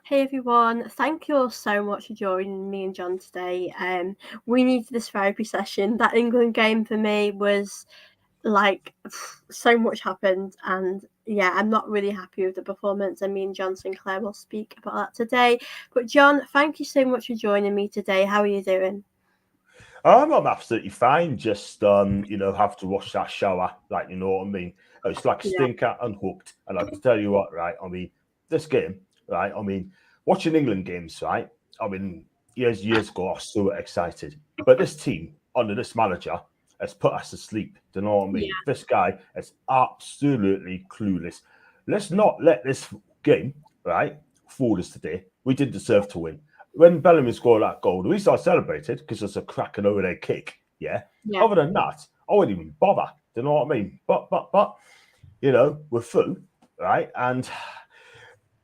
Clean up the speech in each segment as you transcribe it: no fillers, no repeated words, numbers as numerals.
Hey everyone, thank you all so much for joining me and John today. We needed this therapy session. That England game for me was like so much happened, and yeah, I'm not really happy with the performance. And me and John Sinclair will speak about that today. But John, thank you so much for joining me today. How are you doing? I'm absolutely fine. Just have to wash that shower, like you know what I mean. It's like Yeah, stinker and hooked. And I can tell you what, right? I mean, this game, right? I mean, watching England games, right? I mean, years ago, I was so excited. But this team under this manager has put us to sleep. Do you know what I yeah, mean? This guy is absolutely clueless. Let's not let this game, right, fool us today. We did deserve to win when Bellamy scored that goal, the reason I celebrated because it's a cracking over their kick. Yeah. yeah, Other than that, I wouldn't even bother. Do you know what I mean? But we're through, right? And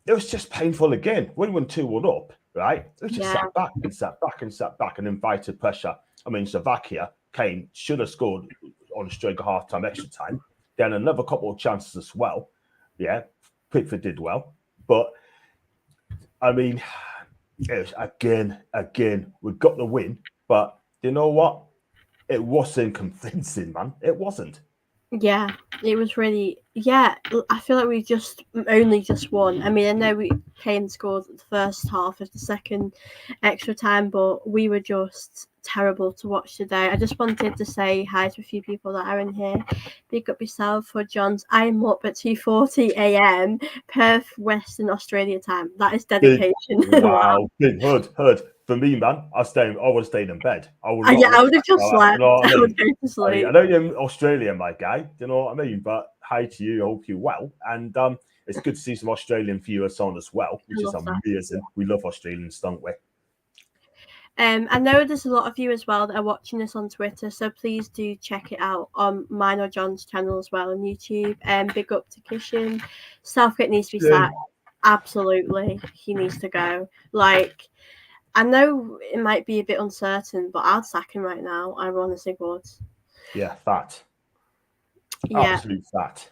it was just painful again. When we went 2-1 up, right? We just yeah. sat back and sat back and sat back and invited pressure. I mean, Slovakia came, should have scored on a straight half time, extra time. Then another couple of chances as well. Yeah. Pickford did well. But I mean, it was again, we got the win, but you know what? It wasn't convincing, man. It wasn't. Yeah, it was really. Yeah, I feel like we just only just won. I mean, I know Kane scored the first half of the second extra time, but we were just terrible to watch today. I just wanted to say hi to a few people that are in here. Big up yourself for John's. I'm up at 2:40 a.m. Perth, Western Australia time. That is Big dedication. Wow. wow, big hood. For me, man, I would stay in bed. I would not Yeah, I watch would have that just show. You slept. know what I I would mean? go to I sleep. know you're in Australia, my guy. Do you know what I mean? But hi to you. I hope you're well. And it's good to see some Australian viewers on as well, I which is love that. amazing. We love Australians, don't we? I know there's a lot of you as well that are watching this on Twitter, so please do check it out on mine or John's channel as well on YouTube. Big up to Kishan. Southgate needs to be sacked. Absolutely, he needs to go. Like, I know it might be a bit uncertain, but I'd sack him right now. I honestly would. Yeah, fat. Yeah, Absolute fat.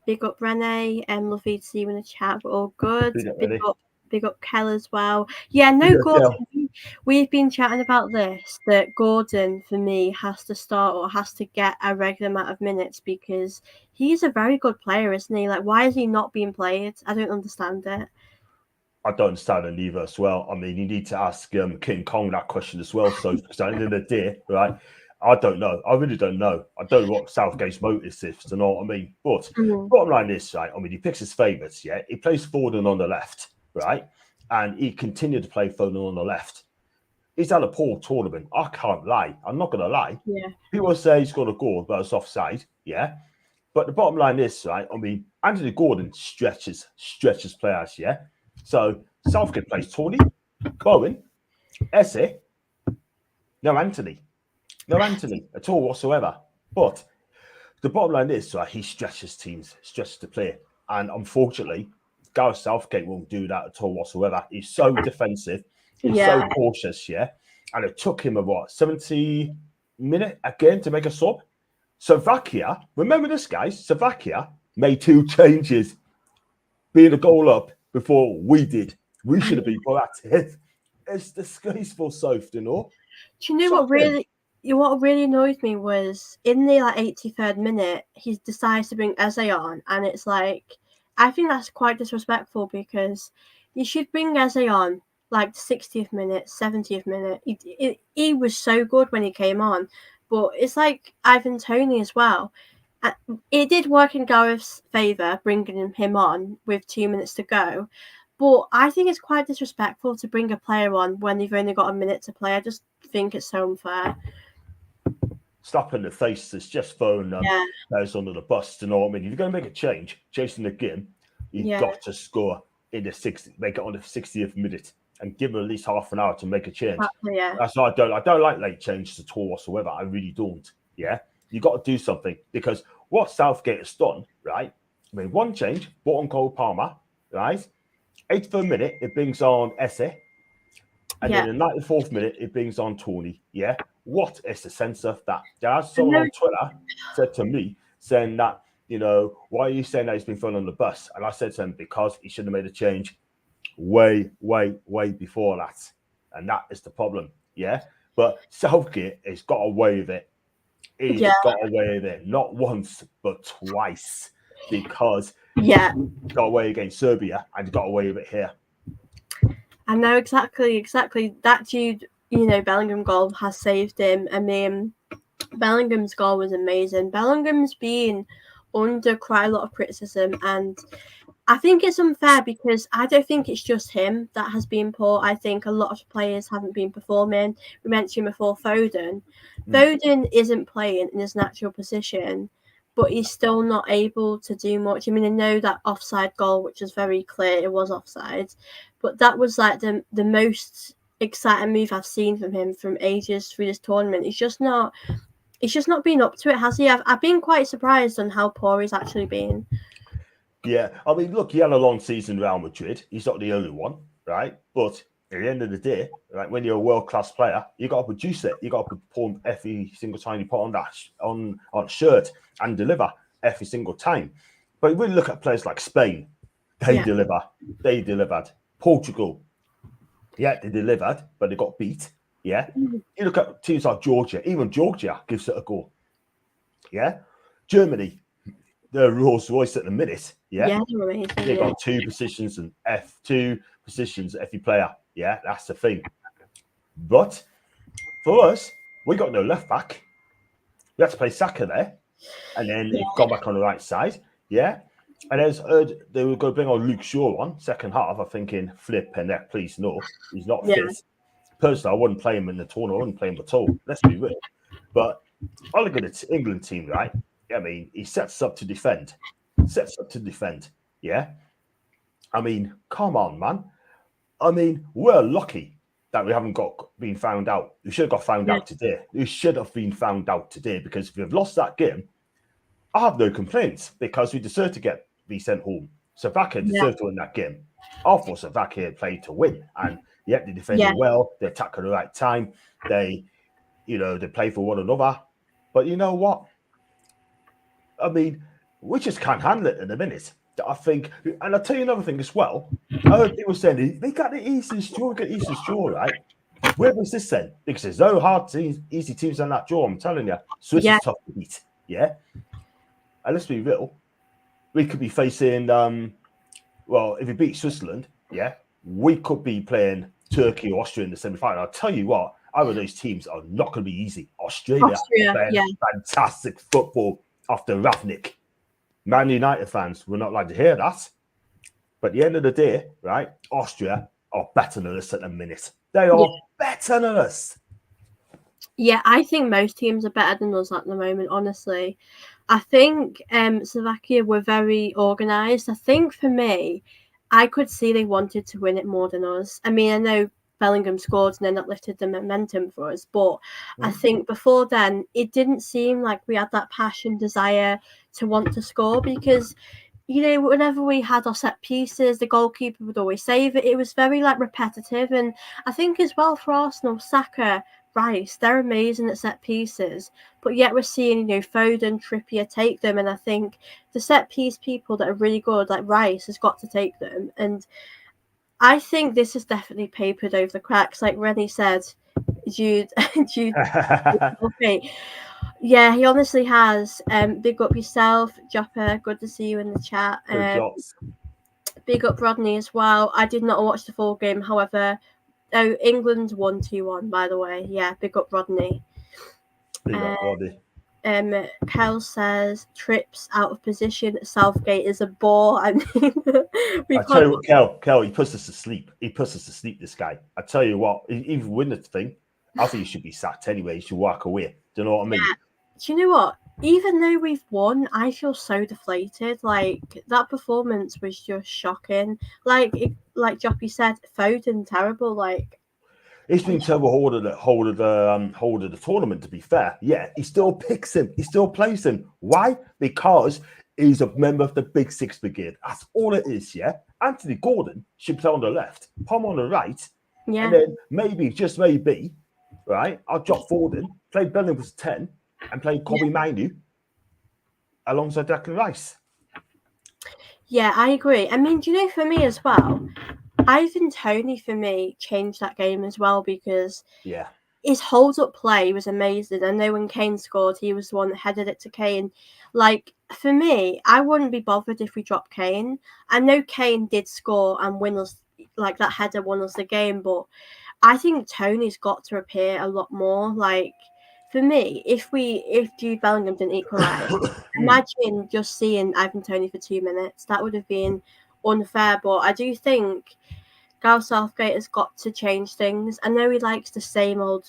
big up Renee. Lovely to see you in the chat. We're all good. Big up, ready? Big up Kel as well. Yeah, Big no up, Gordon. girl. We've been chatting about this. That Gordon for me has to start or has to get a regular amount of minutes because he's a very good player, isn't he? Like, why is he not being played? I don't understand it. I don't understand it either as well. I mean, you need to ask King Kong that question as well. So, because at the end of the day, right, I don't know. I really don't know. I don't know what Southgate's motive is, to know what I mean? But Mhm. bottom line is, right, I mean, he picks his favourites, yeah? He plays Foden on the left, right? And he continued to play Foden on the left. He's had a poor tournament. I can't lie. I'm not going to lie. Yeah, People say he's got a goal, but it's offside, yeah? But the bottom line is, right, I mean, Anthony Gordon stretches players, yeah? So Southgate plays Tony, Bowen, Esse, no Anthony. No Anthony at all whatsoever. But the bottom line is, right, he stretches teams, stretches the play. And unfortunately, Gareth Southgate won't do that at all whatsoever. He's so defensive. He's so yeah. cautious, yeah? And it took him a, 70 minute again to make a sub? Slovakia, remember this, guys? Slovakia made 2 changes, being a goal up before we did. We I should have been proactive. It's disgraceful, Soph, you know? Do you know what Shocking. really? What really annoyed me was in the 83rd minute, he decides to bring Eze on, and it's like I think that's quite disrespectful because you should bring Eze on like the 60th minute, 70th minute. He was so good when he came on, but it's like Ivan Toney as well. Uh, It did work in Gareth's favour, bringing him on with 2 minutes to go. But I think it's quite disrespectful to bring a player on when they've only got a minute to play. I just think it's so unfair. Slap in the face that's just throwing Yeah, players under the bus. You know what I mean? If you're going to make a change, chasing the game, you've yeah, got to score in the 60th, make it on the 60th minute, and give them at least half an hour to make a change. exactly, yeah, That's why I don't like late changes at all whatsoever. I really don't. Yeah, you got to do something because what Southgate has done, right? I mean, one change, bought on Cole Palmer, right? 83rd minute, it brings on Esse. And yeah. then in the 94th minute, it brings on Tony. Yeah. What is the sense of that? There's I someone know. on Twitter said to me, saying that, why are you saying that he's been thrown on the bus? And I said to him, because he should have made a change way before that. And that is the problem. Yeah. But Southgate has got away with it. He's Yeah, got away with it not once, but twice. Because yeah. he got away against Serbia and he got away with it here. I know exactly. That Jude, Bellingham goal has saved him. I mean, Bellingham's goal was amazing. Bellingham's been under quite a lot of criticism, and I think it's unfair because I don't think it's just him that has been poor. I think a lot of players haven't been performing. We mentioned before Foden. Foden isn't playing in his natural position, but he's still not able to do much. I mean, I know that offside goal, which was very clear, it was offside, but that was like the most exciting move I've seen from him from ages through this tournament. He's just not been up to it, has he? I've been quite surprised on how poor he's actually been. Yeah, I mean, look, he had a long season in Real Madrid. He's not the only one, right? But at the end of the day, right, when you're a world class player, you got to produce it. You got to perform every single time you put on that on shirt and deliver every single time. But when you look at players like Spain, they deliver. They delivered. Portugal, yeah, they delivered, but they got beat. Yeah, you look at teams like Georgia. Even Georgia gives it a go. Yeah, Germany, the Rolls Royce at the minute. Yeah, they're amazing. they got two positions and two positions every player. Yeah, that's the thing. But for us, we got no left back. We had to play Saka there, and then they've gone back on the right side. Yeah, and as heard they were going to bring on Luke Shaw on second half. I'm thinking, flip and that, please no, he's not fit. Personally, I wouldn't play him in the tournament. I wouldn't play him at all. Let's be real. But I look at the England team, right? I mean, he sets up to defend. Yeah. I mean, come on, man. I mean, we're lucky that we haven't been found out. We should have got found out today. We should have been found out today because if we've lost that game, I have no complaints because we deserve to be sent home. Slovakia deserved to win that game. I thought Slovakia played to win, and yet they defended well. They attacked at the right time. They play for one another. But you know what? I mean, we just can't handle it in a minute. I think, and I'll tell you another thing as well. I heard people saying they got the easiest draw, right? Where was this then? Because there's no easy teams on that draw. I'm telling you, Swiss is tough to beat. Yeah, and let's be real, we could be facing. Well, if we beat Switzerland, we could be playing Turkey or Austria in the semi-final. I'll tell you what, either of those teams are not going to be easy. Austria fantastic football after Ravnik. Man United fans will not like to hear that. But at the end of the day, right, Austria are better than us at the minute. They are better than us. Yeah, I think most teams are better than us at the moment, honestly. I think Slovakia were very organised. I think for me, I could see they wanted to win it more than us. I mean, I know Bellingham scored and then that lifted the momentum for us. But I think before then, it didn't seem like we had that passion, desire to want to score because, whenever we had our set pieces, the goalkeeper would always save it. It was very repetitive. And I think as well for Arsenal, Saka, Rice, they're amazing at set pieces. But yet we're seeing, Foden, Trippier take them. And I think the set piece people that are really good, like Rice, has got to take them. And I think this is definitely papered over the cracks. Like Rennie said, Jude, okay. Yeah, he honestly has. Big up yourself, Jopper. Good to see you in the chat. Big up Rodney as well. I did not watch the full game, however. Oh, England won 2-1, by the way. Yeah, big up Rodney. Big up Rodney. Kel says trips out of position. Southgate is a bore. I mean, I tell you what, Kel, he puts us to sleep. This guy. I tell you what, even win the thing, I think he should be sacked anyway. He should walk away. Do you know what I mean? Yeah. Do you know what? Even though we've won, I feel so deflated. Like that performance was just shocking. Like Joppy said, Foden terrible. Like it's been terrible hold of the tournament. To be fair, he still picks him. He still plays him. Why? Because he's a member of the Big Six Brigade. That's all it is. Yeah. Anthony Gordon should play on the left, Palm on the right, and then maybe just maybe, right? I'll drop Foden, play Bellingham as 10, and play Kobe Mainu alongside Declan Rice. Yeah, I agree. I mean, do you know, for me as well, Ivan Toney for me changed that game as well because Yeah. his hold up play was amazing. I know when Kane scored, he was the one that headed it to Kane. Like for me, I wouldn't be bothered if we dropped Kane. I know Kane did score and win us, like that header won us the game, but I think Tony's got to appear a lot more. Like for me, if Jude Bellingham didn't equalise, imagine just seeing Ivan Toney for 2 minutes. That would have been unfair. But I do think Gareth Southgate has got to change things. I know he likes the same old,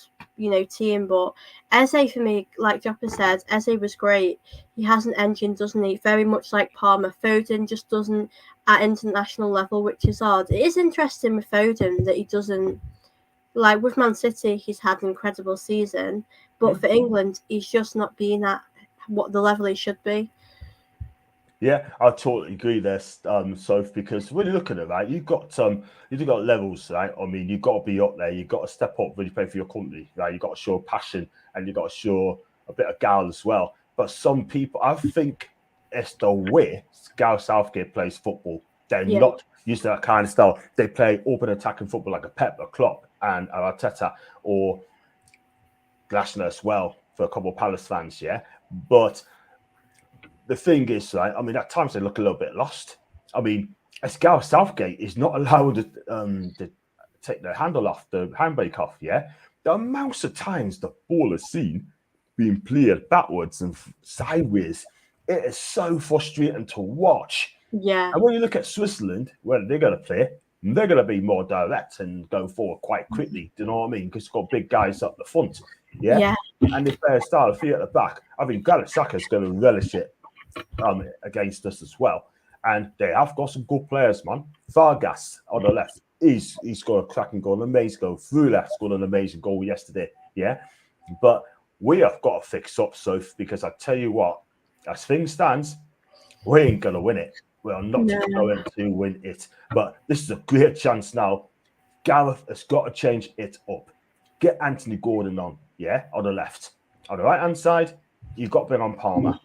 team, but Eze for me, like Joppa said, Eze was great. He has an engine, doesn't he? Very much like Palmer. Foden just doesn't at international level, which is odd. It is interesting with Foden that he doesn't, like with Man City, he's had an incredible season, but for England, he's just not been at what the level he should be. Yeah, I totally agree there, Soph, because when you look at it, right, you've got levels, right? I mean, you've got to be up there, you've got to step up when you play for your country, right? You've got to show passion and you've got to show a bit of gal as well. But some people, I think it's the way Gareth Southgate plays football. They're Yeah, not used to that kind of style. They play open attacking football like a Pep, a Klopp, and an Arteta, or Glasner as well for a couple of Palace fans, yeah. But the thing is, right, I mean, at times they look a little bit lost. I mean, as Gareth Southgate is not allowed to take the handle off, the handbrake off, yeah? The amounts of times the ball is seen being played backwards and sideways, it is so frustrating to watch. yeah, And when you look at Switzerland, where they're going to play, they're going to be more direct and go forward quite quickly. Do you know what I mean? Because they've got big guys up the front, yeah? yeah, And if they're style of feet at the back, I think Gareth Saka's going to relish it against us as well. And they have got some good players, man. Vargas on the left, he's got a cracking goal, an amazing goal. Frula scored an amazing goal yesterday, yeah. But we have got to fix up, Soph, because I tell you what, as things stands, we ain't going to win it. We are not no, going to win it. But this is a great chance now. Gareth has got to change it up. Get Anthony Gordon on, yeah, on the left. On the right hand side, you've got to bring on Palmer.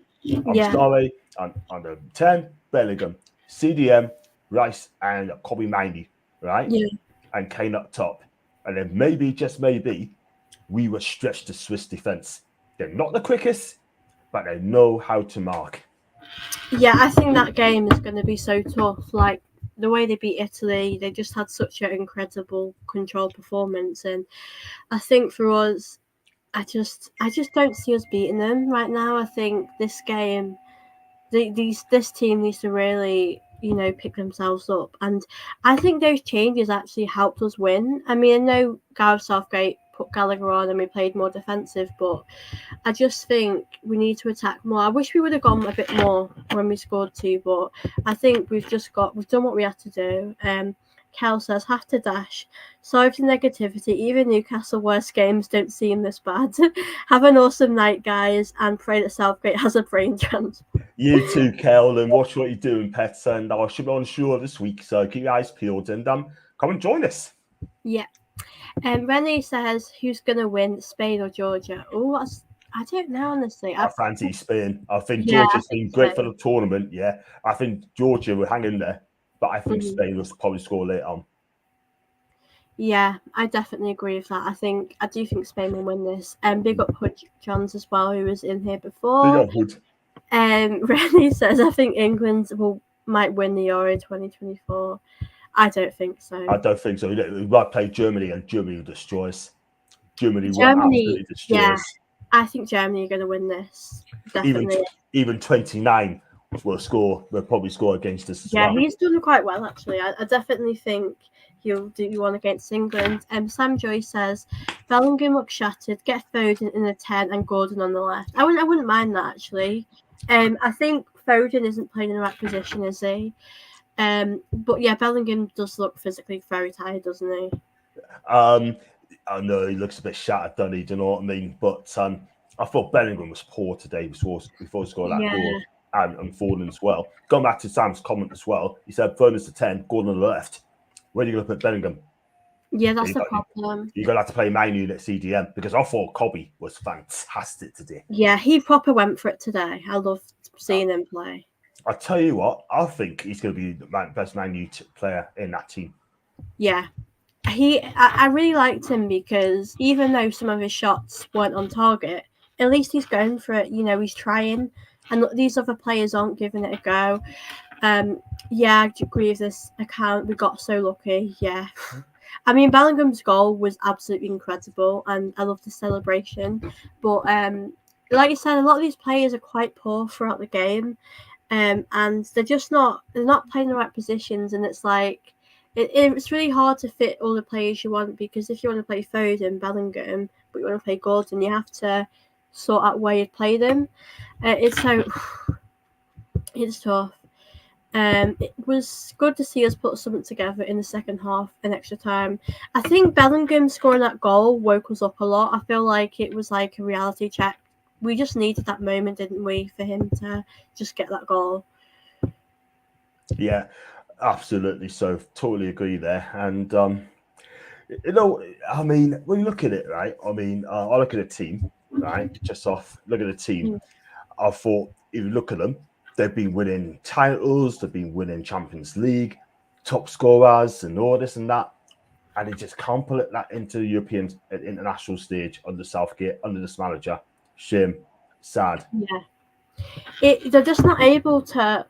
I'm yeah, sorry, on the 10, Bellingham, CDM, Rice, and Kobe Miney, right? yeah. And Kane up top. And then maybe, just maybe, we will stretch the Swiss defence. They're not the quickest, but they know how to mark. Yeah, I think that game is going to be so tough. Like the way they beat Italy, they just had such an incredible control performance, and I think for us, I just don't see us beating them right now. I think this game, this team needs to really, pick themselves up, and I think those changes actually helped us win. I mean, I know Gareth Southgate put Gallagher on and we played more defensive, but I just think we need to attack more. I wish we would have gone a bit more when we scored two, but I think we've done what we had to do. Kel says have to dash. Sorry for the negativity. Even Newcastle worst games don't seem this bad. Have an awesome night, guys, and pray that Southgate has a brain transplant. You too, Kel, and watch what you're doing, pets. And I should be on shore this week, so keep your eyes peeled and come and join us. Yeah. Rennie says who's gonna win, Spain or Georgia? Oh, I don't know honestly. I fancy Spain. I think Yeah, I Georgia's think been great for so. the tournament. Yeah, I think Georgia will hang in there, but I think Mhm. Spain will probably score later on. Yeah, I definitely agree with that. I do think Spain will win this. Big up Hood Johns as well, who was in here Big before. up, Hood. Rennie says I think England might win the Euro 2024. I don't think so. I don't think so. We might play Germany, and Germany will destroy us. Germany will Germany, absolutely destroy yeah, us. I think Germany are going to win this. Even Definitely. even 29 will score. Will probably score against us as Yeah, well. he's done quite well actually. I definitely think he'll do one against England. Sam Joy says Bellingham looks shattered. Get Foden in the 10 and Gordon on the left. I wouldn't mind that actually. I think Foden isn't playing in the right position, is he? But yeah, Bellingham does look physically very tired, doesn't he? Um, I know he looks a bit shattered, doesn't he? Do you know what I mean? But I thought Bellingham was poor today before he scored that Yeah, goal, and Foden as well. Going back to Sam's comment as well, he said Foden's the 10, Gordon on the left. Where are you going to put Bellingham? yeah, that's You the got, problem. you're going to have to play Manu at CDM, because I thought Kobe was fantastic today. Yeah, he proper went for it today. I love seeing him play. I tell you what, I think he's going to be the best Manu player in that team. Yeah. I really liked him because even though some of his shots weren't on target, at least he's going for it. You know, he's trying, and these other players aren't giving it a go. Yeah, I agree with this account. We got so lucky. Yeah. I mean, Bellingham's goal was absolutely incredible, and I love the celebration. But like you said, a lot of these players are quite poor throughout the game, and they're not playing the right positions, and it's like it's really hard to fit all the players you want because if you want to play Foden, Bellingham, but you want to play Gordon, you have to sort out where you play them. It's so it's tough. It was good to see us put something together in the second half and extra time. I think Bellingham scoring that goal woke us up a lot. I feel like it was like a reality check. We just needed that moment, didn't we, for him to just get that goal. Yeah, absolutely. So totally agree there. And I mean, when you look at it, right? I mean, I look at a team, right? Just off look at the team. Mm. I thought if you look at them, they've been winning titles, they've been winning Champions League, top scorers, and all this and that. And they just can't pull it that into the European international stage under Southgate, under this manager. Shame, sad. Yeah, they're just not able to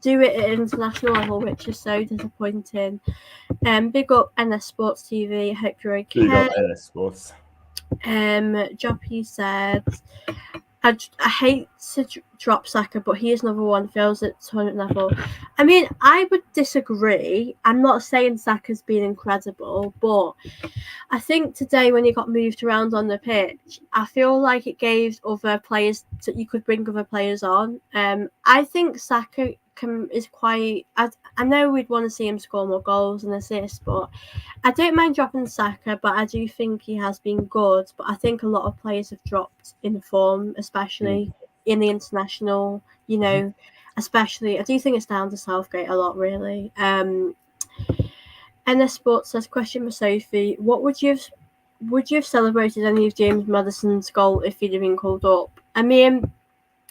do it at international level, which is so disappointing. Big up NS Sports TV. I hope you're Big okay. up NS Sports. Joppy said, I hate to drop Saka, but he is number one, feels at tournament level. I mean, I would disagree. I'm not saying Saka's been incredible, but I think today when he got moved around on the pitch, I feel like it gave other players that you could bring other players on. I think Saka is quite. I know we'd want to see him score more goals and assists, but I don't mind dropping Saka, but I do think he has been good. But I think a lot of players have dropped in form, especially in the international. You know, especially I do think it's down to Southgate a lot, really. NS Sports says, question for Sophie: What would you have celebrated any of James Madison's goal if he'd have been called up? I mean,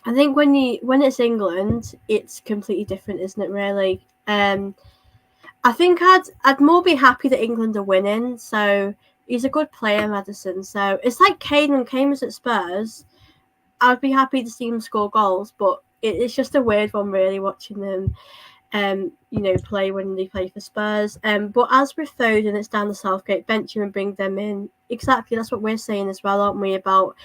I think when it's England, it's completely different, isn't it? Really. I think I'd more be happy that England are winning. So he's a good player, Madison. So it's like Kane when Kane was at Spurs. I'd be happy to see him score goals, but it's just a weird one, really, watching them. Play when they play for Spurs. But as with Foden, it's down the Southgate, bench him and bring them in. Exactly, that's what we're saying as well, aren't we? About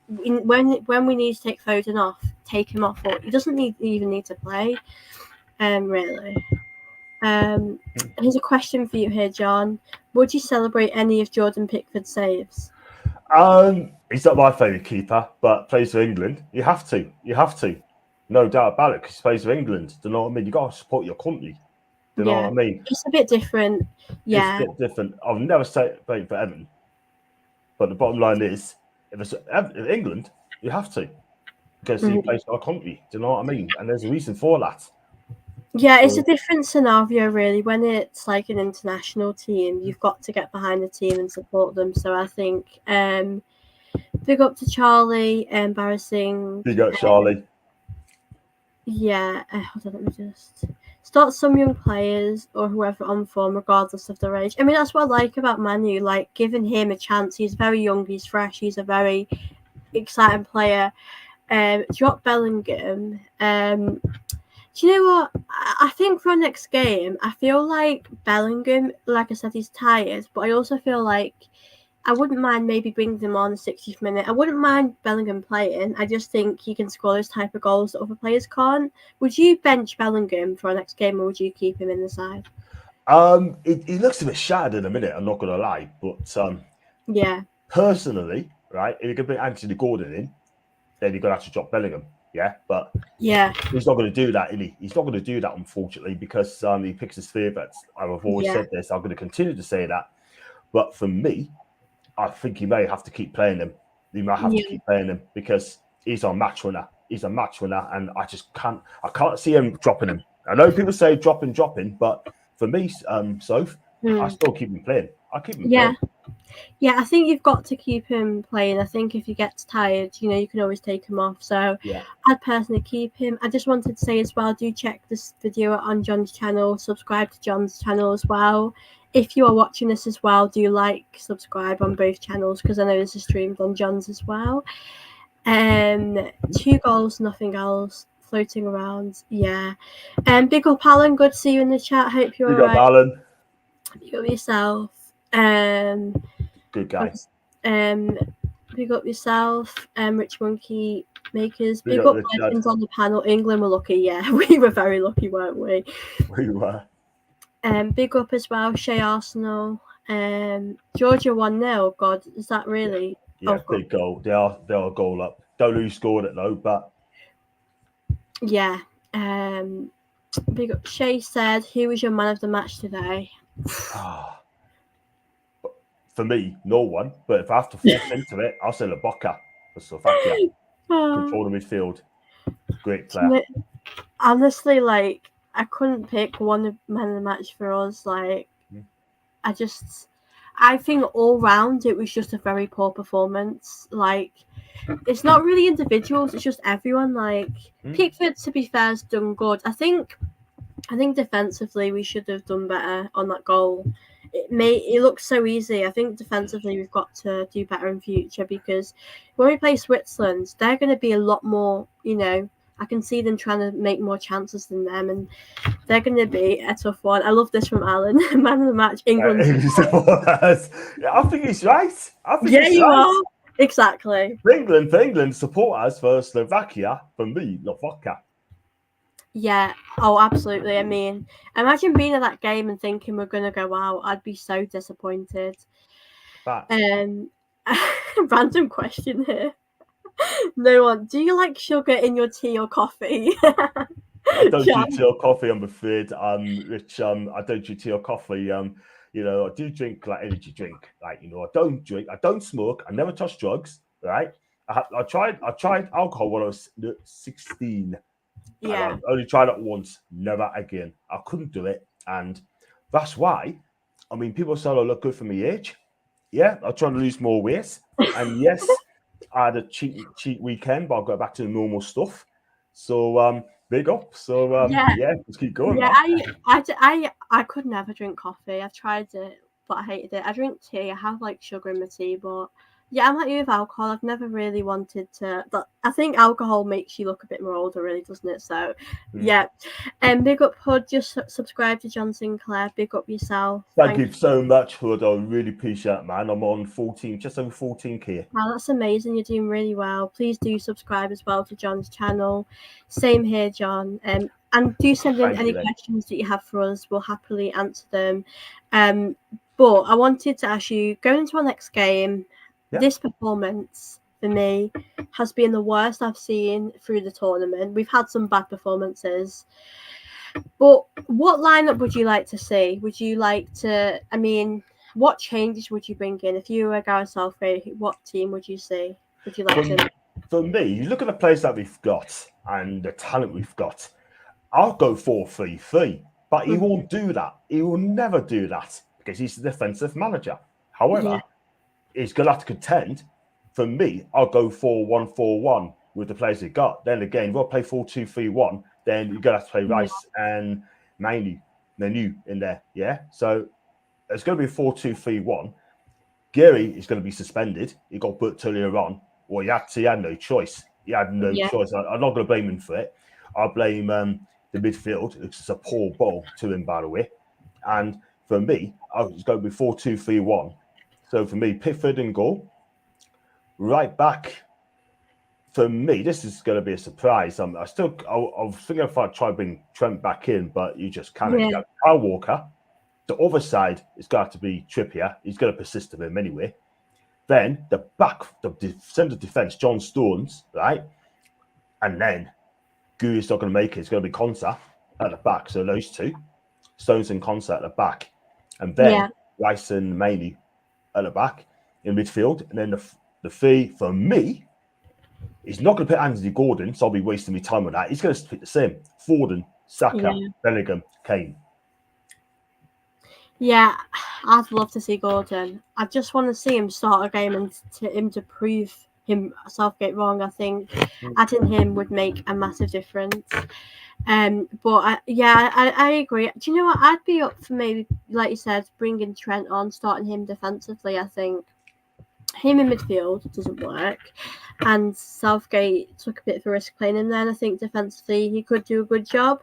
when we need to take Foden off, take him off. Or he doesn't even need to play. Really. Here's a question for you here, John. Would you celebrate any of Jordan Pickford's saves? He's not my favourite keeper, but plays for England. You have to. You have to. No doubt about it, because he plays for England. Do you know what I mean? You got to support your country. Do you know Yeah, what I mean? it's a bit different. It's a Yeah, bit different. I've never celebrated for Everton, but the bottom line is, if it's England, you have to, because he plays for our country. Do you know what I mean? And there's a reason for that. Yeah, it's a So, different scenario, really. When it's like an international team, you've got to get behind the team and support them. So I think big up to Charlie, embarrassing. big up, Charlie. Yeah, hold on, let me just start some young players or whoever on form, regardless of their age. I mean, that's what I like about Manu, like giving him a chance. He's very young, he's fresh, he's a very exciting player. Drop Bellingham. Do you know what? I think for our next game, I feel like Bellingham, like I said, he's tired, but I also feel like I wouldn't mind maybe bringing them on the 60th minute. I wouldn't mind Bellingham playing. I just think he can score those type of goals that other players can't. Would you bench Bellingham for our next game, or would you keep him in the side? He looks a bit shattered in a minute. I'm not gonna lie, but Yeah, personally, right, if you could bring Anthony Gordon in, then you're gonna have to drop Bellingham. Yeah, but yeah, he's not going to do that, is he? He's not going to do that, unfortunately, because he picks his favourites. I've always yeah, said this. I'm going to continue to say that. But for me, I think he may have to keep playing him. He might have to yeah, keep playing him because he's a match winner. He's a match winner, and I just can't. I can't see him dropping him. I know people say dropping, but for me, Soph, I mm. still keep him playing. I keep him Yeah. playing. Yeah, I think you've got to keep him playing. I think if he gets tired, you can always take him off. So Yeah. I'd personally keep him. I just wanted to say as well, do check this video on John's channel. Subscribe to John's channel as well. if you are watching this as well, do like, subscribe on both channels because I know this is streamed on John's as well. 2 goals, nothing else. Floating around, yeah. Big up Alan, good to see you in the chat. Hope you're Big up, alright. Alan. Big up yourself. Good guy. Big up yourself. Rich Monkey Makers. Big Big up up Richard. legends on the panel. England were lucky, yeah. We were very lucky, weren't we? We were. Big up as well, Shea Arsenal. Georgia 1-0. God, is that really? Yeah, Oh, big goal. They are a goal up. Don't know who scored it though, but yeah. Big up. Shay said, "Who was your man of the match today?" for me, no one. But if I have to force into it, I'll say Slovakia for Slovakia. Control the midfield. Great player. Honestly, like, I couldn't pick one man of the match for us. Like, I think all round it was just a very poor performance. Like, it's not really individuals; it's just everyone. Like, Pickford, to be fair, has done good. I think defensively we should have done better on that goal. It looks so easy. I think defensively we've got to do better in future because when we play Switzerland, they're going to be a lot more. I can see them trying to make more chances than them, and they're going to be a tough one. I love this from Alan, man of the match, England. Yeah, I think he's right. Are exactly. For England, supporters for Slovakia. For me, Slovakia. Yeah. Oh, absolutely. I mean, imagine being at that game and thinking we're going to go out. I'd be so disappointed. Random question here. No one. Do you like sugar in your tea or coffee? I don't do tea or coffee, I'm afraid. Rich, I don't do tea or coffee. I do drink like energy drink. Like, I don't drink, I don't smoke, I never touch drugs, right? I tried alcohol when I was 16. Yeah. And I only tried it once, never again. I couldn't do it. And that's why, people say I look good for my age. Yeah, I'm trying to lose more weight. And yes, I had a cheat weekend, but I'll go back to the normal stuff. So big up. So yeah, let's keep going. Yeah, I could never drink coffee. I've tried it, but I hated it. I drink tea. I have like sugar in my tea, but yeah, I'm like you with alcohol. I've never really wanted to. But I think alcohol makes you look a bit more older, really, doesn't it? So yeah. Big up Hood. Just subscribe to John Sinclair. Big up yourself. Thank you so much, Hood. I really appreciate it, man. I'm on 14, just over 14k. Wow, that's amazing. You're doing really well. Please do subscribe as well to John's channel. Same here, John. And do send in any questions that you have for us. We'll happily answer them. But I wanted to ask you, going into our next game, this performance for me has been the worst I've seen through the tournament. We've had some bad performances. But what lineup would you like to see? Would you like to, what changes would you bring in? If you were Gareth Southgate, what team would you see? Would you like to? For me, you look at the players that we've got and the talent we've got, I'll go 4-3-3. But he won't do that. He will never do that because he's the defensive manager. However, he's going to have to contend. For me, I'll go 4-1-4-1 with the players he got. Then again, we'll play 4-2-3-1. Then you're going to have to play Rice and mainly Menu in there. Yeah. So it's going to be a 4-2-3-1. Gary is going to be suspended. He got booked earlier on. Well, he had no choice. He had no choice. I'm not going to blame him for it. I'll blame the midfield. It's a poor ball to him, by the way. And for me, it's going to be 4-2-3-1. So for me, Pickford in goal. Right back. For me, this is going to be a surprise. I was thinking if I'd try to bring Trent back in, but you just can't. You got Kyle Walker. The other side is going to be Trippier. He's going to persist with him anyway. Then the centre defence, John Stones, right? And then Gui's not going to make it. It's going to be Konsa at the back. So those two, Stones and Konsa at the back. And then Rice and Maney at the back in midfield. And then the three, for me, he's not going to put Anthony Gordon, so I'll be wasting my time on that. He's going to pick the same. Foden, Saka, Bellingham, Kane. Yeah, I'd love to see Gordon. I just want to see him start a game and him to prove Southgate wrong. I think adding him would make a massive difference. But I agree. Do you know what? I'd be up for maybe, like you said, bringing Trent on, starting him defensively. I think him in midfield doesn't work, and Southgate took a bit of a risk playing him there. And I think defensively he could do a good job.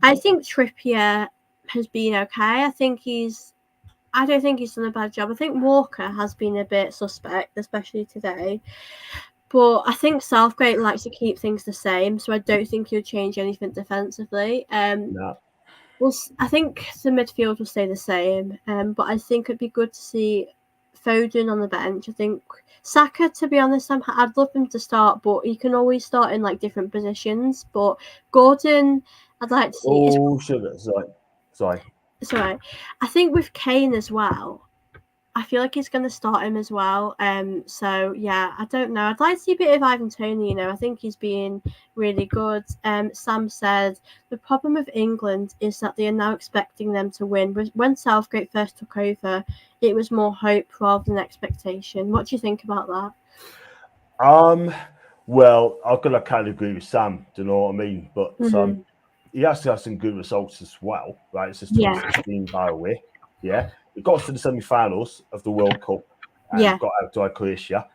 I think Trippier has been okay. I don't think he's done a bad job. I think Walker has been a bit suspect, especially today. But I think Southgate likes to keep things the same, so I don't think he'll change anything defensively. No. Well, I think the midfield will stay the same, but I think it'd be good to see Foden on the bench. I think Saka, to be honest, I'd love him to start, but he can always start in like different positions. But Gordon, I'd like to see. Oh, sugar. Sorry. Sorry, I think with Kane as well. I feel like he's going to start him as well. So yeah, I don't know. I'd like to see a bit of Ivan Toney. I think he's been really good. Sam said the problem with England is that they are now expecting them to win. When Southgate first took over, it was more hope rather than expectation. What do you think about that? Well, I've got to kind of agree with Sam. Do you know what I mean? But Mm-hmm. he has to have some good results as well, right? This is Yeah. 2016, by the way. Yeah, we got us to the semi-finals of the World Cup and Yeah. got out to Croatia,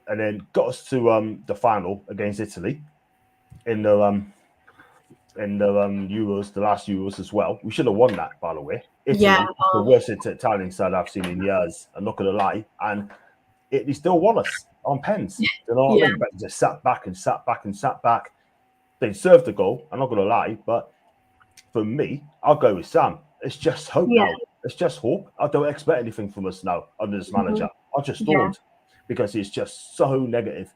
and then got us to the final against Italy in the Euros, the last Euros as well. We should have won that, by the way. Yeah. Italy, the worst Italian side I've seen in years. I'm not going to lie, and Italy still won us on pens. You know what I mean? But they just sat back and sat back and sat back. They deserved the goal. I'm not going to lie, but for me, I'll go with Sam. It's just hope now. It's just hope. I don't expect anything from us now under this manager. I just don't, because he's just so negative,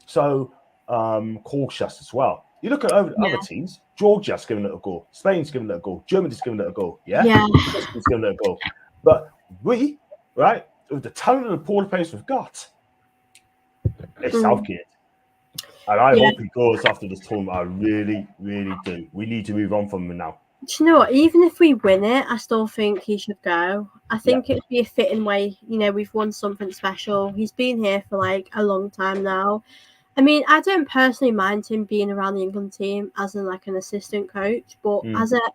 so cautious as well. You look at other teams. Georgia's giving it a go. Spain's giving it a go. Germany's giving it a go. Yeah. Italy's giving it a go. But we, right, with the talent and the poor players we've got, it's Southgate. And I hope he goes after this tournament. I really, really do. We need to move on from him now. Do you know what? Even if we win it, I still think he should go. I think it'd be a fitting way. We've won something special. He's been here for like a long time now. I mean, I don't personally mind him being around the England team as an assistant coach, but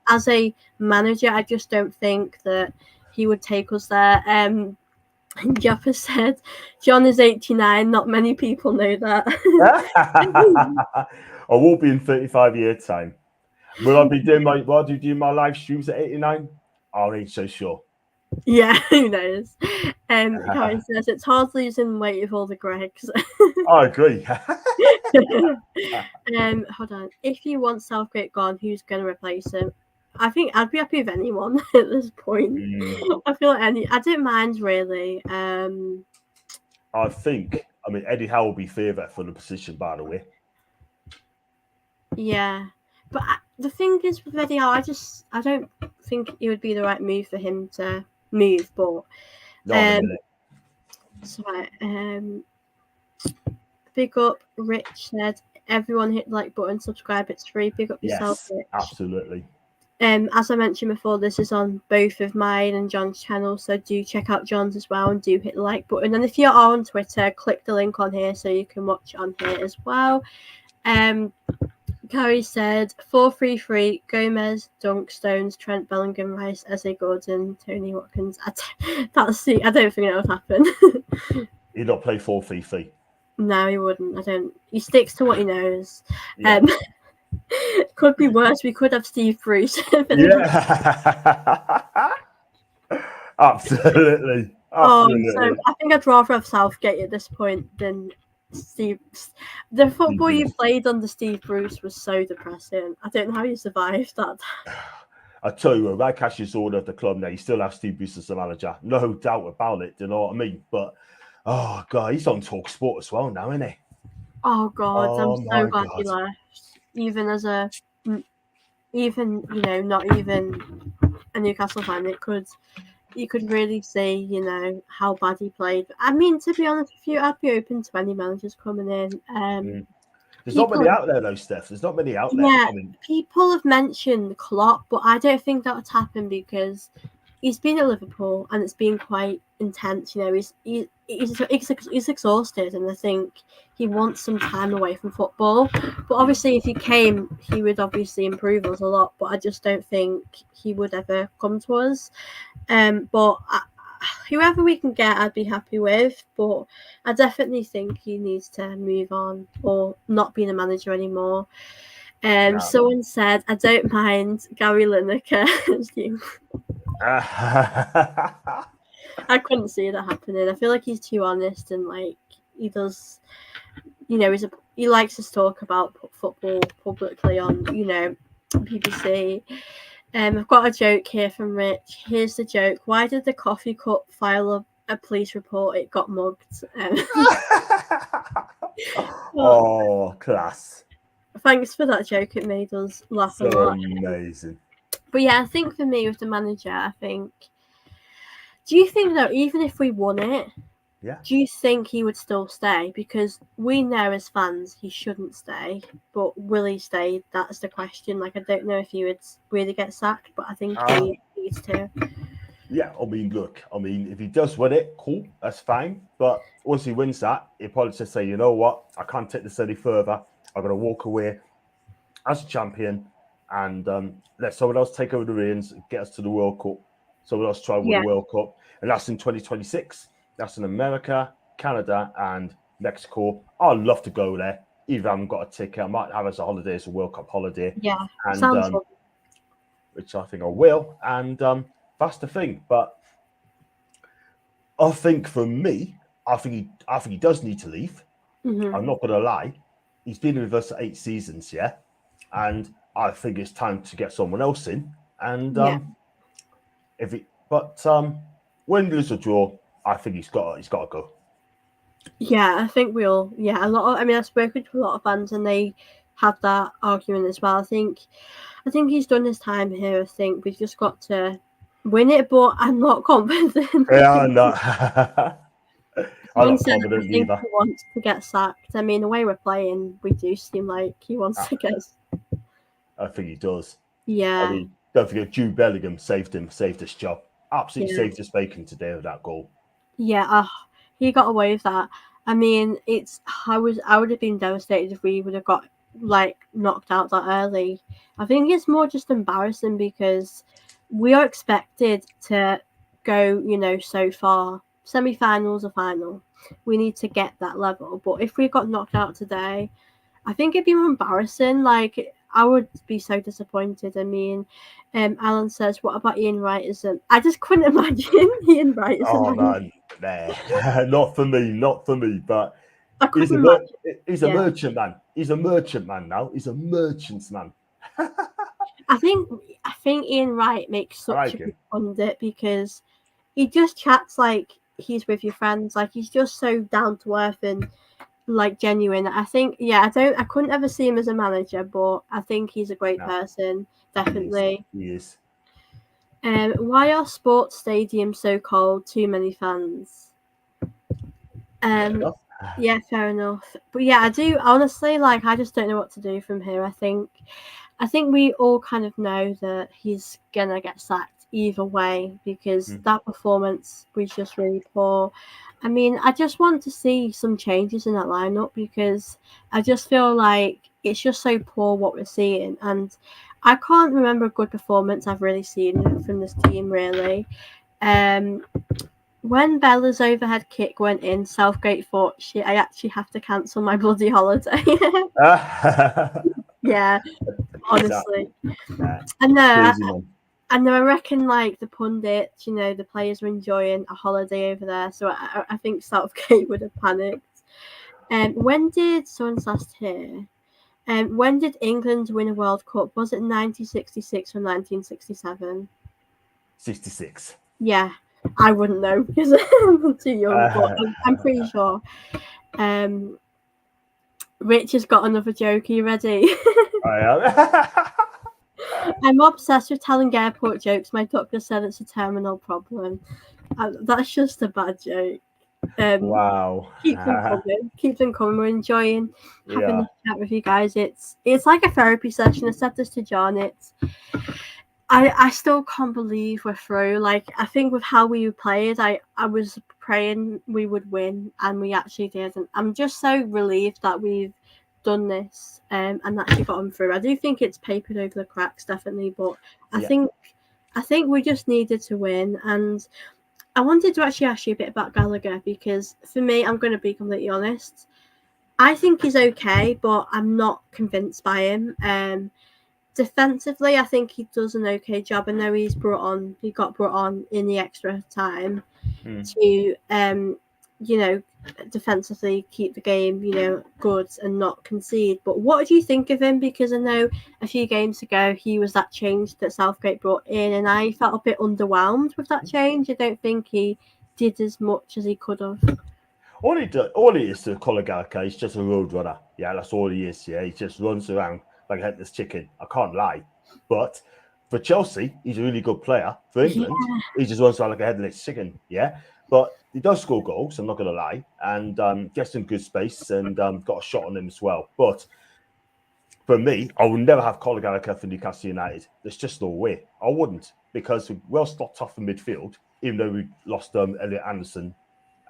as a manager, I just don't think that he would take us there. Jaffa said, "John is 89. Not many people know that." I won't be in 35 years' time. Will I be doing my live streams at 89? I ain't so sure. Yeah, who knows? Karen says it's hard losing weight with all the Gregs. I agree. Hold on. If you want Southgate gone, who's going to replace him? I think I'd be happy with anyone at this point. I feel like I don't mind really. I mean, Eddie Howe will be favourite for the position, by the way. Yeah, but the thing is with Eddie Howe, I don't think it would be the right move for him to move. But big up. Rich said, "Everyone hit the like button, subscribe. It's free. Big up yourself, Rich." Absolutely. As I mentioned before, this is on both of mine and John's channel, so do check out John's as well and do hit the like button. And if you are on Twitter, click the link on here so you can watch on here as well. Gary said 4-3-3, Gomez, Dunk, Stones, Trent, Bellingham, Rice, Eze, Gordon, Tony Watkins. I don't think that would happen. He'd not play 4-3-3. No, he wouldn't. He sticks to what he knows. Could be worse. We could have Steve Bruce. Absolutely. So I think I'd rather have Southgate at this point than Steve. The football you played under Steve Bruce was so depressing. I don't know how you survived that. I tell you what, right, Cash's order of the club now, you still have Steve Bruce as the manager. No doubt about it. Do you know what I mean? But oh god, he's on Talk Sport as well now, isn't he? Oh god, I'm so glad he left. Even as not even a Newcastle fan, you could really see, how bad he played. I mean, to be honest with you, I'd be open to any managers coming in. There's not many out there though, Steph. There's not many out there. Yeah, people have mentioned Klopp, but I don't think that would happen because he's been at Liverpool and it's been quite intense. You know, he's exhausted, and I think he wants some time away from football. But obviously, if he came, he would obviously improve us a lot. But I just don't think he would ever come to us. But whoever we can get, I'd be happy with. But I definitely think he needs to move on or not being a manager anymore. No. Someone said, I don't mind Gary Lineker. I couldn't see that happening. I feel like he's too honest and like he does, you know, he likes to talk about football publicly on, you know, BBC. I've got a joke here from Rich. Here's the joke. Why did the coffee cup file a police report? It got mugged. Oh, class. Thanks for that joke. It made us laugh a So lot. amazing. But yeah, I think for me with the manager, I think. Do you think though, even if we won it, Yeah. do you think he would still stay? Because we know as fans he shouldn't stay, but will he stay? That's the question. Like I don't know if he would really get sacked, but I think he needs to. Yeah, I mean, look, I mean, if he does win it, cool, that's fine. But once he wins that, he'll probably just say, you know what, I can't take this any further. I'm going to walk away as a champion and let someone else take over the reins and get us to the World Cup. Someone else try and win the World Cup. And that's in 2026. That's in America, Canada, and Mexico. I'd love to go there. Even if I haven't got a ticket, I might have as a holiday, as a World Cup holiday. Yeah, and sounds which I think I will. And that's the thing. But I think for me, I think he does need to leave. Mm-hmm. I'm not going to lie. He's been with us 8 seasons, yeah, and I think it's time to get someone else in. And win, lose or draw, I think he's got to go. Yeah, I think we'll. Yeah, a lot. I mean, I've spoken to a lot of fans, and they have that argument as well. I think he's done his time here. I think we've just got to win it, but I'm not confident. Yeah, I'm not. I'm not I confident think either. he wants to get sacked. I mean, the way we're playing, we do seem like he wants to get. I think he does. Yeah. I mean, don't forget, Jude Bellingham saved his job. Absolutely saved his bacon today with that goal. Yeah, he got away with that. I mean, I would have been devastated if we would have got like knocked out that early. I think it's more just embarrassing because we are expected to go, you know, so far. Semi-finals or final. We need to get that level. But if we got knocked out today, I think it'd be more embarrassing. Like I would be so disappointed. I mean, Alan says, "What about Ian Wright?" I just couldn't imagine Ian Wright. Oh man, nah, not for me. But I couldn't imagine. He's a merchant man. He's a merchant man now. He's a merchant's man. I think Ian Wright makes such a good pundit because he just chats like he's with your friends. Like he's just so down to earth and like genuine. I think I couldn't ever see him as a manager, but I think he's a great person. Definitely. He is. Why are sports stadiums so cold? Too many fans. Yeah, fair enough. But yeah, I do honestly like. I just don't know what to do from here. I think we all kind of know that he's gonna get sacked either way because that performance was just really poor. I mean, I just want to see some changes in that lineup because I just feel like it's just so poor what we're seeing, and I can't remember a good performance I've really seen from this team really. When Bella's overhead kick went in, Southgate thought, "Shit, I actually have to cancel my bloody holiday." Yeah, honestly. I know. I reckon like the pundits, you know, the players were enjoying a holiday over there, so I think Southgate would have panicked. When did someone's last here? When did England win a World Cup? Was it 1966 or 1967? 66. Yeah, I wouldn't know because I'm too young, but I'm pretty sure. Rich has got another joke. Are you ready? I am. I'm obsessed with telling airport jokes. My doctor said it's a terminal problem. That's just a bad joke. Wow. Keep them coming. Keep them coming. We're enjoying having this chat with you guys. It's like a therapy session. I said this to John. I still can't believe we're through. Like, I think with how we played, I was praying we would win, and we actually did. And I'm just so relieved that we've done this and actually gotten through. I do think it's papered over the cracks, definitely, but I Yeah, think I think we just needed to win. And I wanted to actually ask you a bit about Gallagher because for me, I'm going to be completely honest. I think he's okay, but I'm not convinced by him. Defensively, I think he does an okay job. I know he got brought on in the extra time to, you know, defensively keep the game, good and not concede. But what do you think of him? Because I know a few games ago he was that change that Southgate brought in, and I felt a bit underwhelmed with that change. I don't think he did as much as he could have. all he is to Colin Gallagher, he's just a road runner. Yeah, that's all he is. Yeah, he just runs around like a headless chicken. I can't lie, but for Chelsea, he's a really good player. For Yeah, England, he just runs around like a headless chicken. Yeah, but he does score goals. I'm not going to lie, and gets in good space and got a shot on him as well. But for me, I would never have Colin Gallagher for Newcastle United. There's just no way. I wouldn't because we're well stocked off in midfield, even though we lost Elliot Anderson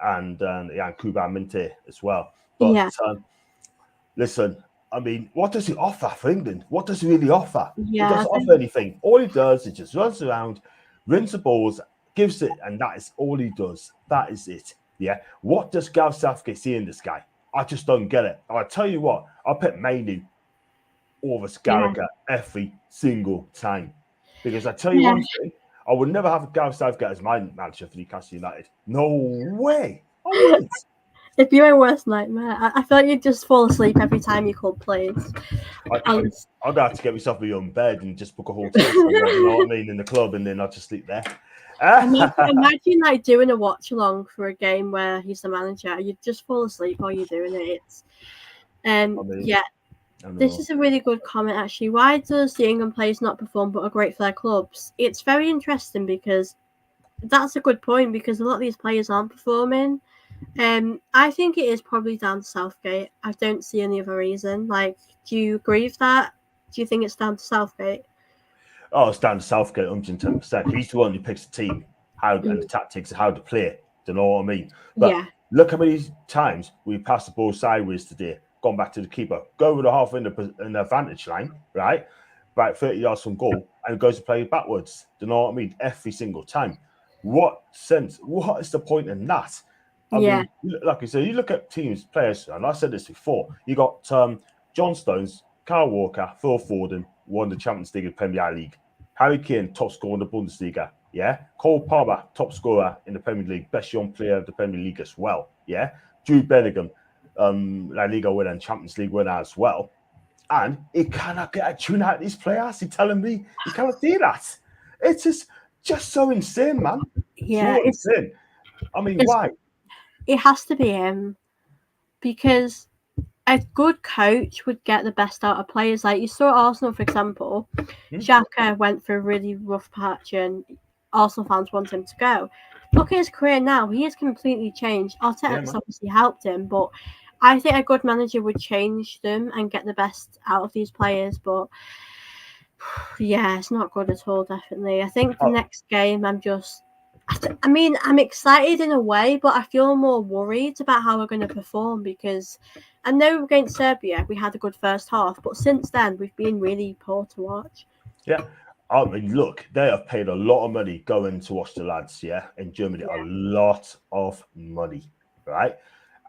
and Kuban Minte as well. But yeah, listen, I mean, what does he offer for England? What does he really offer? He yeah. doesn't offer anything. All he does is just runs around, wins the balls, gives it, and that is all he does. That is it. Yeah. What does Gareth Southgate see in this guy? I just don't get it. I'll tell you what, I'll put Mainu over Yeah, Gallagher every single time. Because I tell you yeah. one thing, I would never have Gareth Southgate as my manager for Newcastle United. No way. I wouldn't. It'd be my worst nightmare. I feel like you'd just fall asleep every time you called plays. I, I, Honest. I'd have to get myself a young bed and just book a hotel somewhere, you know what I mean, in the club, and then I'll just sleep there. Imagine like doing a watch along for a game where he's the manager. You'd just fall asleep while you're doing it. I mean, Yeah. I don't This know. is a really good comment actually. Why does the England players not perform but are great for their clubs? It's very interesting because that's a good point because a lot of these players aren't performing. I think it is probably down to Southgate. I don't see any other reason. Like, do you agree with that? Do you think it's down to Southgate? Oh, it's down to Southgate 110%. He's the one who picks the team, how and Mm, the tactics, how to play it. Do you know what I mean? But yeah, look how many times we passed the ball sideways today, gone back to the keeper, go over the half in the advantage line, right? About 30 yards from goal, and goes to play backwards. Do you know what I mean? Every single time. What sense? What is the point in that? I yeah, mean, like I said, you look at teams, players, and I said this before. You got John Stones, Kyle Walker, Phil Foden won the Champions League and Premier League. Harry Kane, top scorer in the Bundesliga. Yeah. Cole Palmer, top scorer in the Premier League, best young player of the Premier League as well. Yeah. Jude Bellingham, La Liga winner and Champions League winner as well. And he cannot get a tune out of these players. He's telling me he cannot do that. It's just so insane, man. yeah. So insane. I mean, It's why? it has to be him because a good coach would get the best out of players. Like you saw at Arsenal, for example, Hmm? Xhaka went through a really rough patch and Arsenal fans want him to go. Look at his career now. He has completely changed. Yeah, Arteta's man. obviously helped him, but I think a good manager would change them and get the best out of these players. But yeah, it's not good at all, definitely. I think the Oh, next game, I mean, I'm excited in a way, but I feel more worried about how we're going to perform because I know against Serbia we had a good first half, but since then we've been really poor to watch. yeah. I mean, look, they have paid a lot of money going to watch the lads, yeah, in Germany, a lot of money, right?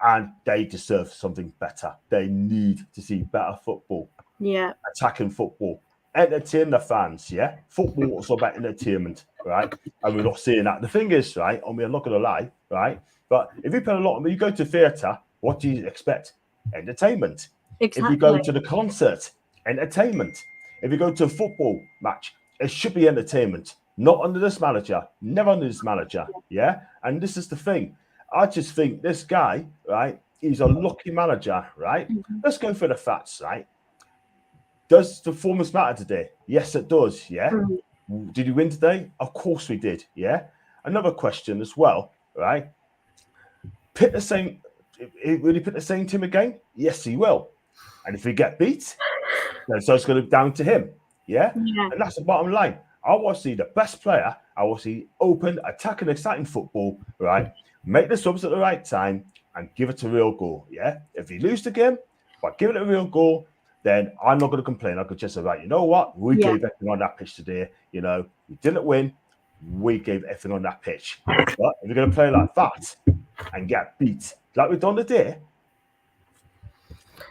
And they deserve something better. They need to see better football, Yeah, attacking football, entertain the fans, yeah? Football is about entertainment, right? And we're not seeing that. The thing is, right, I mean, I'm not going to lie, right? But if you pay a lot of money, you go to theatre, what do you expect? Entertainment. If you go exactly. to the concert, entertainment. If you go to a football match, it should be entertainment. Not under this manager, never under this manager, yeah? And this is the thing. I just think this guy, right, he's a lucky manager, right? Mhm. Let's go for the facts, right? Does the performance matter today? Yes, it does. Yeah. Mm. Did you win today? Of course we did. Yeah. Another question as well, right? Pick the same. Will he pick the same team again? Yes, he will. And if we get beat, then so it's going to be down to him. Yeah. Yeah, And that's the bottom line. I want to see the best player. I want to see open, attacking, exciting football, right? Make the subs at the right time and give it a real goal, yeah? If you lose the game, but give it a real goal, then I'm not going to complain. I could just say, right, you know what? We Yeah. gave everything on that pitch today. You know, we didn't win. We gave everything on that pitch. But if you're going to play like that and get beat like we've done today,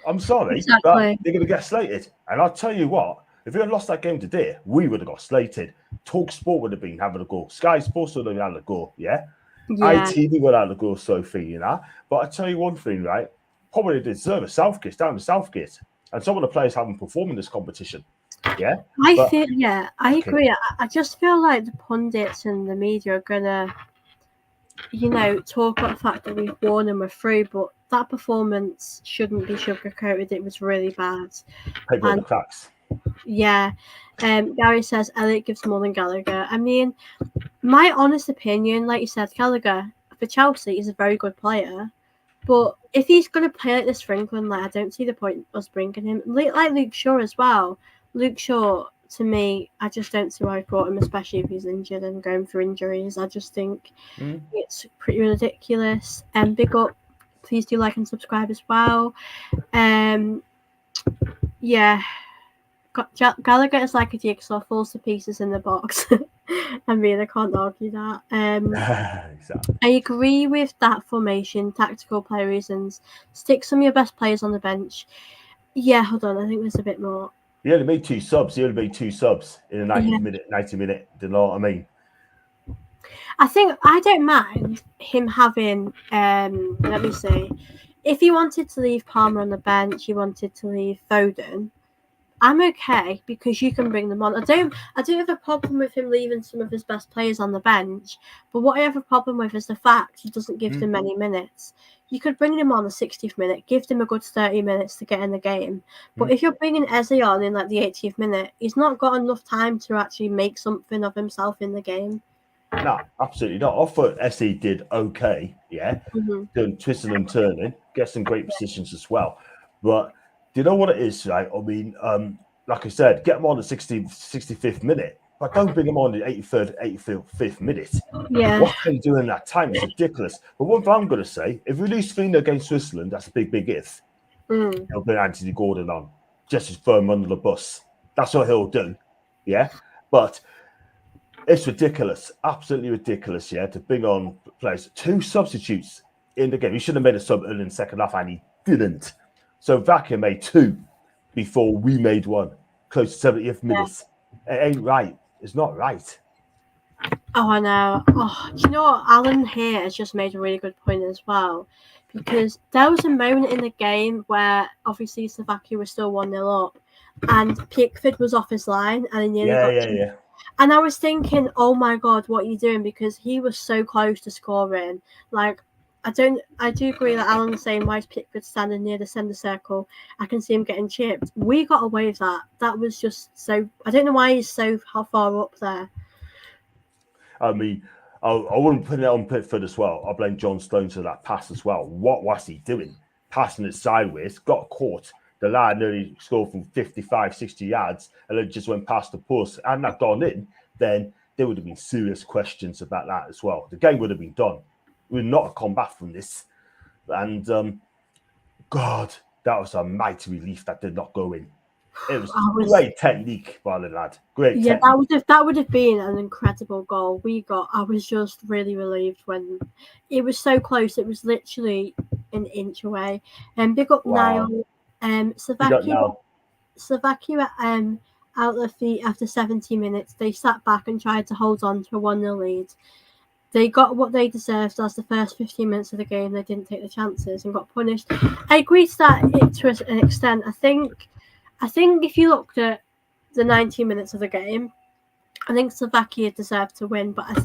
I'm sorry, but Exactly. they're going to get slated. And I'll tell you what, if we had lost that game today, we would have got slated. Talk Sport would have been having a go. Sky Sports would have had a go, yeah? Yeah. ITV would have had a go, Sophie, you know? But I tell you one thing, right? Probably deserve a Southgate, down to Southgate. And some of the players haven't performed in this competition, yeah? I But, feel, yeah, I okay. agree. I just feel like the pundits and the media are gonna, talk about the fact that we've won and we're through, but that performance shouldn't be sugarcoated. It was really bad. Paper in the And cracks. yeah, Gary says Elliot gives more than Gallagher. I mean, my honest opinion, like you said, Gallagher for Chelsea is a very good player, but if he's going to play like this for England, like I don't see the point us bringing him. Like Luke Shaw as well. Luke Shaw, to me, I just don't see why I brought him, especially if he's injured and going through injuries. I just think it's pretty ridiculous. And big up, please do like and subscribe as well. Yeah, Gallagher is like a jigsaw, falls to pieces in the box. I mean, I can't argue that. Exactly. I agree with that formation, tactical play reasons. Stick some of your best players on the bench. Yeah, hold on, I think there's a bit more. He only made two subs. He only made two subs in a 90 minute. Do you know what I mean? I think I don't mind him having. Let me see. If he wanted to leave Palmer on the bench, he wanted to leave Foden. I'm okay because you can bring them on. I don't have a problem with him leaving some of his best players on the bench, but what I have a problem with is the fact he doesn't give them many minutes. You could bring him on the 60th minute, give him a good 30 minutes to get in the game. But if you're bringing Eze on in like the 80th minute, he's not got enough time to actually make something of himself in the game. No, absolutely not. I thought SE did okay, yeah, doing twisting and turning, get some great positions as well. But do you know what it is, right? I mean, like I said, get them on the 65th minute, but don't bring them on the 83rd, 85th minute. Yeah. What can you do in that time? It's ridiculous. But one thing I'm going to say, if we lose 3 against Switzerland, that's a big, big if. He'll bring Anthony Gordon on, just to throw him under the bus. That's what he'll do, yeah? But it's ridiculous, absolutely ridiculous, yeah, to bring on players. 2 substitutes in the game. He should have made a sub in the second half, and he didn't. So Vaca made 2 before we made 1, close to 70th minute. It ain't right. It's not right. Oh, I know. Oh, do you know what? Alan here has just made a really good point as well. Because there was a moment in the game where obviously Slovakia was still 1-0 up and Pickford was off his line and he nearly got Yeah. And I was thinking, oh my God, what are you doing? Because he was so close to scoring. Like, I do agree that Alan was saying, why is Pickford standing near the centre circle? I can see him getting chipped. We got away with that. That was just so, I don't know why he's so far up there. I mean, I wouldn't put it on Pickford as well. I blame John Stones for that pass as well. What was he doing? Passing it sideways, got caught. The lad nearly scored from 55, 60 yards, and it just went past the post. And that gone in, then there would have been serious questions about that as well. The game would have been done. We would not have come back from this. And God, that was a mighty relief that did not go in. It was great technique by the lad. Great technique. That would have been an incredible goal. I was just really relieved when it was so close. It was literally an inch away. And big up Niall. Slovakia out of the after 70 minutes, they sat back and tried to hold on to a 1-0 lead. They got what they deserved as the first 15 minutes of the game. They didn't take the chances and got punished. I agree to that to an extent. I think if you looked at the 90 minutes of the game, I think Slovakia deserved to win. But I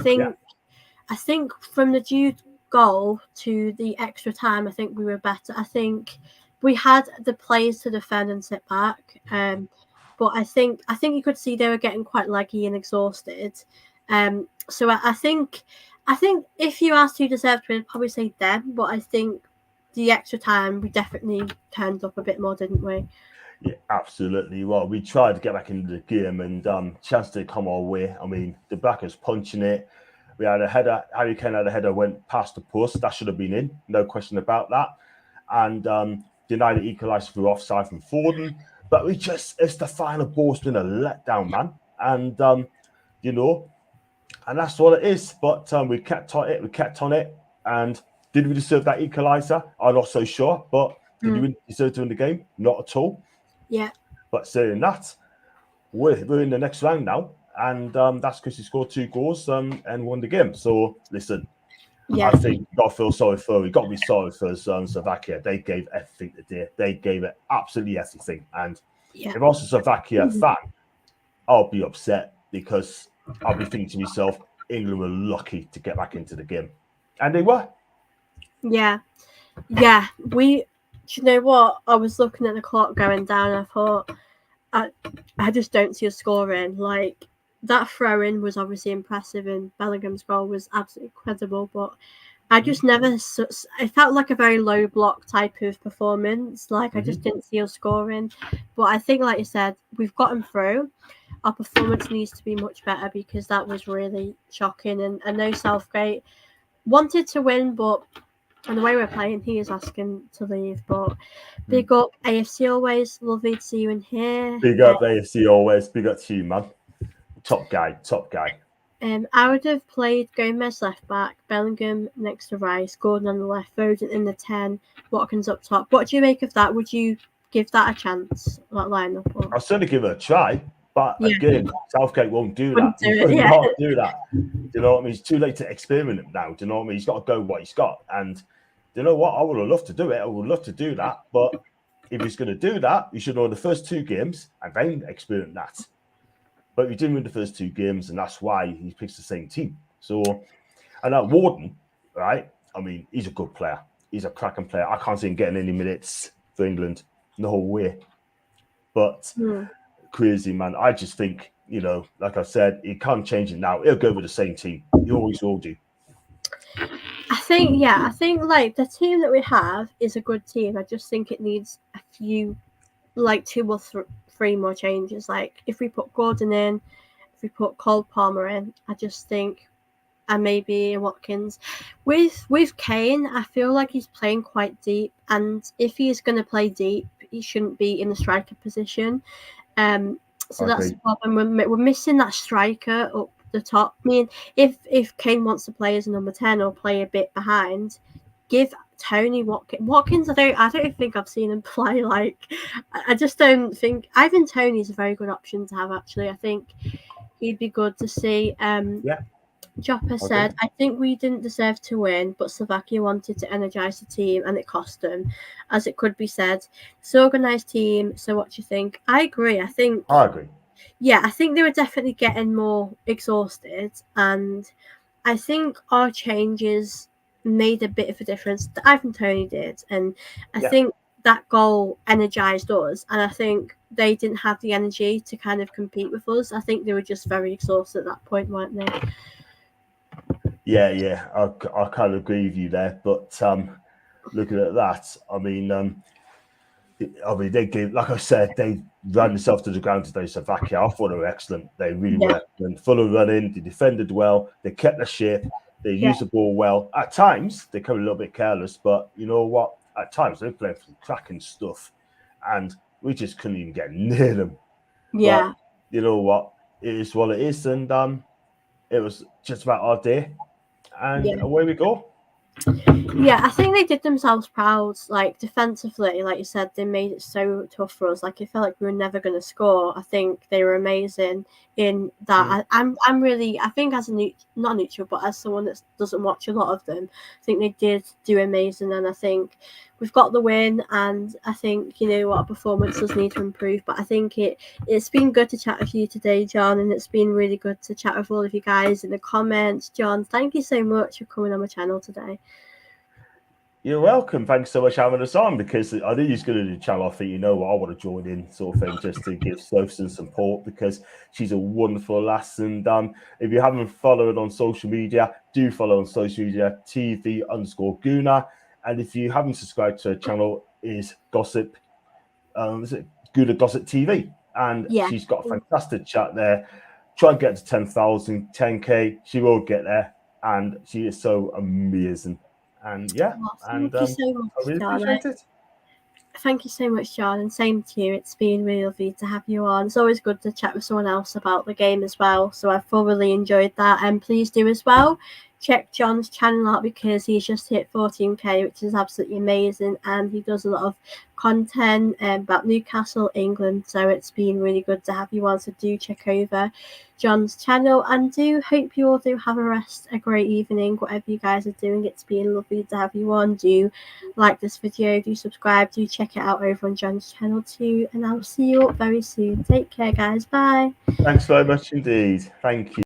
think from the due goal to the extra time, I think we were better. I think we had the players to defend and sit back. But I think you could see they were getting quite leggy and exhausted. So I think if you asked who deserved to win, I'd probably say them. But I think the extra time we definitely turned up a bit more, didn't we? Yeah, absolutely. Well, we tried to get back into the game, and chance did come our way. I mean, the Blackers punching it. We had a header. Harry Kane had a header, went past the post. That should have been in, no question about that. And denied the equaliser through offside from Foden. But it's the final ball's been a letdown, man. And you know, and that's what it is. But we kept on it. We kept on it. And did we deserve that equaliser? I'm not so sure. But did we deserve to win the game? Not at all. Yeah. But saying that, we're in the next round now, and that's because he scored 2 goals and won the game. So listen, Yeah. I think you got to feel sorry for. We got to be sorry for Slovakia. They gave everything today. They gave it absolutely everything. And Yeah. if I was a Slovakia fan, I'll be upset because I'll be thinking to myself, England were lucky to get back into the game, and they were. Yeah. Yeah. Do you know what? I was looking at the clock going down. And I thought, I just don't see a scoring. Like, that throw in was obviously impressive, and Bellingham's goal was absolutely incredible. But I just never. It felt like a very low block type of performance. Like, I just didn't see us scoring. But I think, like you said, we've gotten through. Our performance needs to be much better because that was really shocking. And I know Southgate wanted to win, but and the way we're playing, he is asking to leave. But big up AFC always. Lovely to see you in here. Big up AFC always. Big up to you, man. Top guy. Top guy. I would have played Gomez left back, Bellingham next to Rice, Gordon on the left, Foden in the 10, Watkins up top. What do you make of that? Would you give that a chance, that lineup? Or? I'll certainly give it a try. But again, Southgate won't do that. He will not do that. Do you know what I mean? It's too late to experiment now. Do you know what I mean? He's got to go what he's got. And do you know what? I would have loved to do it. I would love to do that. But if he's going to do that, he should know the first 2 games and then experiment that. But he didn't win the first 2 games, and that's why he picks the same team. So, and that Warden, right? I mean, he's a good player. He's a cracking player. I can't see him getting any minutes for England. No way. But crazy, man. I just think, like I said, he can't change it now. He'll go with the same team. He always will do. I think like the team that we have is a good team. I just think it needs a few, like 2 or 3 more changes. Like if we put Gordon in, if we put Cole Palmer in, I just think, and maybe Watkins. With Kane, I feel like he's playing quite deep, and if he's going to play deep, he shouldn't be in the striker position. So that's the problem. We're missing that striker up the top. I mean, if Kane wants to play as a number 10 or play a bit behind, give Tony Watkins. I don't think I've seen him play. Like, I just don't think Ivan Toney is a very good option to have. Actually, I think he'd be good to see. Joppa said, I think we didn't deserve to win, but Slovakia wanted to energise the team and it cost them. As it could be said, it's an organised team, so what do you think? I agree. I agree. Yeah, I think they were definitely getting more exhausted, and I think our changes made a bit of a difference. Ivan Toney did, and I think that goal energised us, and I think they didn't have the energy to kind of compete with us. I think they were just very exhausted at that point, weren't they? Yeah, I kind of agree with you there. But looking at that, I mean, they gave, like I said, they ran themselves to the ground today. Slovakia, I thought they were excellent. They really were excellent. Full of running, they defended well, they kept the shape, they used the ball well. At times, they come a little bit careless, but you know what? At times, they're playing some cracking stuff, and we just couldn't even get near them. Yeah. But you know what? It is what it is, and it was just about our day. And away we go. Yeah, I think they did themselves proud. Like defensively, like you said, they made it so tough for us. Like it felt like we were never going to score. I think they were amazing in that. I'm really, I think as a not neutral, but as someone that doesn't watch a lot of them, I think they did do amazing. And I think we've got the win. And I think our performance does need to improve. But I think it's been good to chat with you today, John, and it's been really good to chat with all of you guys in the comments. John, thank you so much for coming on my channel today. You're welcome. Thanks so much for having us on, because I knew you was going to do the channel. I think, I want to join in sort of thing just to give Sophie some support, because she's a wonderful lass. And if you haven't followed on social media, do follow on social media, TV_Guna. And if you haven't subscribed to her channel, is Gossip. Is it Good at Gossip TV, and Yeah. she's got a fantastic chat there. Try and get to 10,000, 10K. She will get there, and she is so amazing. And yeah, and Thank you so much, I really John. appreciate it. Thank you so much, John, and same to you. It's been really lovely to have you on. It's always good to chat with someone else about the game as well. So I've thoroughly enjoyed that, and please do as well. Check John's channel out because he's just hit 14K, which is absolutely amazing, and he does a lot of content about Newcastle, England. So it's been really good to have you on. So do check over John's channel, and do hope you all do have a great evening, whatever you guys are doing. It's been lovely to have you on. Do like this video, do subscribe, do check it out over on John's channel too, and I'll see you all very soon. Take care, guys. Bye. Thanks very much indeed. Thank you.